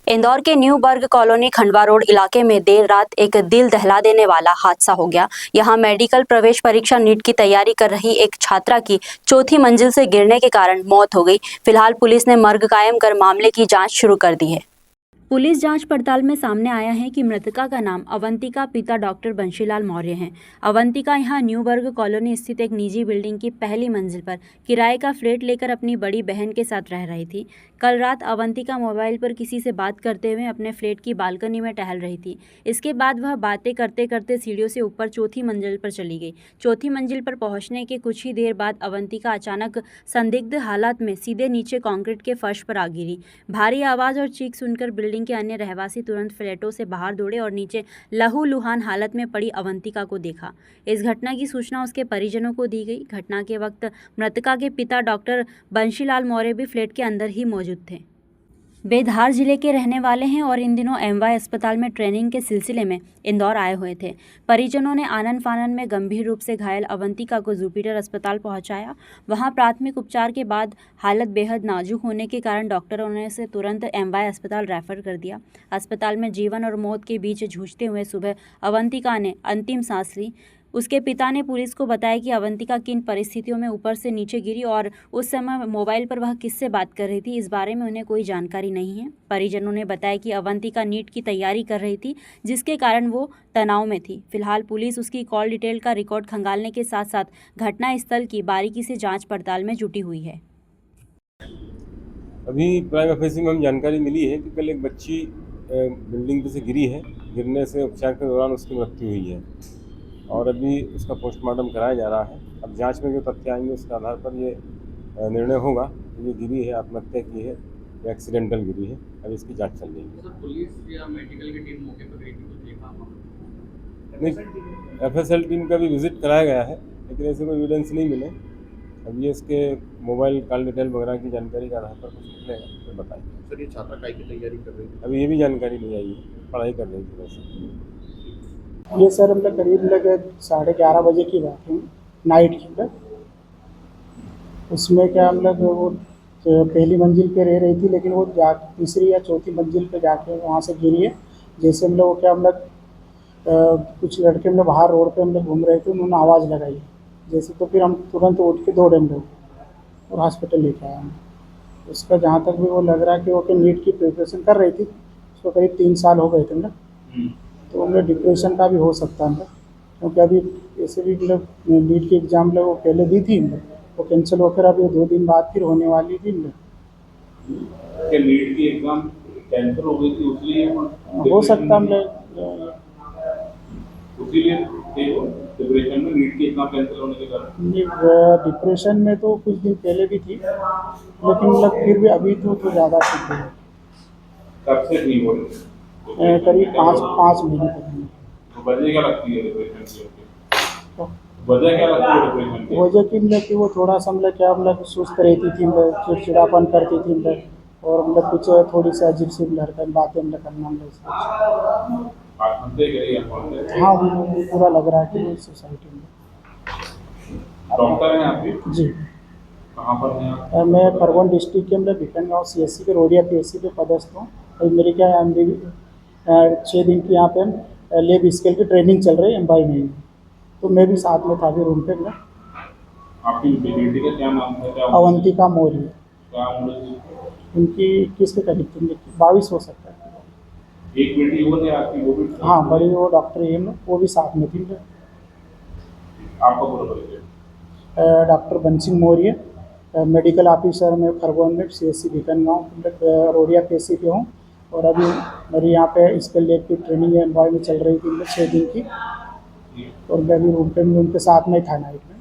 इंदौर के न्यू बर्ग colony Khandwa road इलाके में देर रात एक दिल दहला देने वाला हादसा हो गया। यहां मेडिकल प्रवेश परीक्षा नीट की तैयारी कर रही एक छात्रा की चौथी मंजिल से गिरने के कारण मौत हो गई। फिलहाल पुलिस ने मर्ग कायम कर मामले की जांच शुरू कर दी है। पुलिस जांच पड़ताल में सामने आया है कि मृतका का नाम अवंतिका, पिता डॉक्टर बंशीलाल मौर्य हैं। अवंतिका यहां न्यू बर्ग कॉलोनी स्थित एक निजी बिल्डिंग की पहली मंजिल पर किराए का फ्लैट लेकर अपनी बड़ी बहन के साथ रह रही थी। कल रात अवंतिका मोबाइल पर किसी से बात करते हुए अपने फ्लैट की बालकनी में टहल रही थी। इसके बाद वह बातें करते करते सीढ़ियों से ऊपर चौथी मंजिल पर चली गई। चौथी मंजिल पर पहुंचने के कुछ ही देर बाद अवंतिका अचानक संदिग्ध हालात में सीधे नीचे कंक्रीट के फर्श पर आ गिरी। भारी आवाज और चीख सुनकर बिल्डिंग के अन्य रहवासी तुरंत फ्लैटों से बाहर दौड़े और नीचे लहूलुहान हालत में पड़ी अवंतिका को देखा। इस घटना की सूचना उसके परिजनों को दी गई। घटना के वक्त मृतका के पिता डॉक्टर बंशीलाल मौर्य भी फ्लैट के अंदर ही मौजूद थे। वे धार जिले के रहने वाले हैं और इन दिनों एमवाय अस्पताल में ट्रेनिंग के सिलसिले में इंदौर आए हुए थे। परिजनों ने आनन फानन में गंभीर रूप से घायल अवंतिका को जुपिटर अस्पताल पहुंचाया। वहां प्राथमिक उपचार के बाद हालत बेहद नाजुक होने के कारण डॉक्टरों ने उसे तुरंत एमवाय अस्पताल रेफर कर दिया। अस्पताल में जीवन और मौत के बीच जूझते हुए सुबह अवंतिका ने अंतिम सांस ली। उसके पिता ने पुलिस को बताया कि अवंतिका किन परिस्थितियों में ऊपर से नीचे गिरी और उस समय मोबाइल पर वह किससे बात कर रही थी, इस बारे में उन्हें कोई जानकारी नहीं है। परिजनों ने बताया कि अवंतिका नीट की तैयारी कर रही थी, जिसके कारण वो तनाव में थी। फिलहाल पुलिस उसकी कॉल डिटेल का रिकॉर्ड खंगालने के साथ साथ घटनास्थल की बारीकी से जाँच पड़ताल में जुटी हुई है। अभी प्राइम फेसी में हम जानकारी मिली है कि कल एक बच्ची बिल्डिंग से गिरी है। गिरने से उपचार के दौरान उसकी मृत्यु हुई है और अभी उसका पोस्टमार्टम कराया जा रहा है। अब जांच में जो तथ्य आएंगे उसके आधार पर ये निर्णय होगा कि ये गिरी है, आत्महत्या की है या एक्सीडेंटल गिरी है। अब इसकी जांच चल रही है। सर, पुलिस या मेडिकल की टीम मौके पर गई थी, कुछ देखा? नहीं, एफएसएल टीम का भी विजिट कराया गया है, लेकिन ऐसे कोई एविडेंस नहीं मिले। अब ये इसके मोबाइल कॉल डिटेल वगैरह की जानकारी के आधार पर कुछ निकलेगा तो बताएंगे। सर, ये छात्रा काय की तैयारी कर रही थी? अभी ये भी जानकारी नहीं आई है, पढ़ाई कर रही थी वैसे। ये सर हम लोग करीब 11:30 बजे की बात है, नाइट की। उसमें क्या हम लोग वो पहली मंजिल पे रह रही थी, लेकिन वो तीसरी या चौथी मंजिल पे जाके वहाँ से गिरी है। जैसे हम लोग कुछ लड़के हम लोग बाहर रोड पे हम लोग घूम रहे थे, उन्होंने आवाज़ लगाई जैसे, तो फिर हम तुरंत उठ के दौड़े हम लोग और हॉस्पिटल लेके आए हम। उसका जहाँ तक भी वो लग रहा है कि वो नीट की प्रिपरेशन कर रही थी। उसको करीब 3 साल हो गए थे हम लोग, तो उनमें डिप्रेशन का भी हो सकता है, क्योंकि अभी ऐसे भी मतलब नीट की एग्ज़ाम लोग वो पहले दी थी, वो कैंसिल होकर अभी 2 दिन बाद फिर होने वाली थी। नीट की एग्जाम कैंसिल हो गई थी, इसलिए हो सकता हम लोग इसीलिए डिप्रेशन में नीट की एग्जाम कैंसिल होने के कारण। डिप्रेशन में तो कुछ दिन पहले भी थी, लेकिन मतलब फिर भी अभी तो ज़्यादा ठीक है। कब से नहीं हो रही? करीब 5 महीने तक। तो वजह क्या लगती है डिप्रेशन की? वजह क्या लगती है डिप्रेशन की? वजह की मतलब कि वो थोड़ा सा मतलब क्या मतलब सुस्त रहती थी, मतलब चिड़चिड़ापन करती थी मतलब, और मतलब कुछ थोड़ी सी अजीब सी हरकत बातें मतलब करना मतलब। आत्महत्या करी है? हाँ, मुझे पूरा लग रहा है कि वो सोसाइटी में। डॉक्टर हैं आप भी? जी। कहाँ पर हैं आप? मैं खरगोन डिस्ट्रिक्ट के अंदर भिकनगांव CSC के रोडिया PSC पे पदस्थ हूँ। और मेरी क्या 6 दिन की यहाँ पे लेब स्केल की ट्रेनिंग चल रही है MY में, तो मैं भी साथ में था अभी रूम पे। आपकी बेटी का क्या नाम था? क्या अवंतिका मौर्य। क्या उम्र थी? उनकी 21 के करीब थी, 22 हो सकता है। एक बेटी वो थे आपकी, वो भी? हाँ, बड़ी वो डॉक्टर एम, वो भी साथ में थी। आपका पूरा परिचय? डॉक्टर बंसी मौर्य, मेडिकल ऑफिसर में खरगोन में CSC भिकनगांव रोडिया PSC पे हूँ। और अभी मेरी यहाँ पे स्किल लेब की ट्रेनिंग MY में चल रही थी 6 दिन की, और मैं अभी रूम पे उनके साथ में था नाइट में।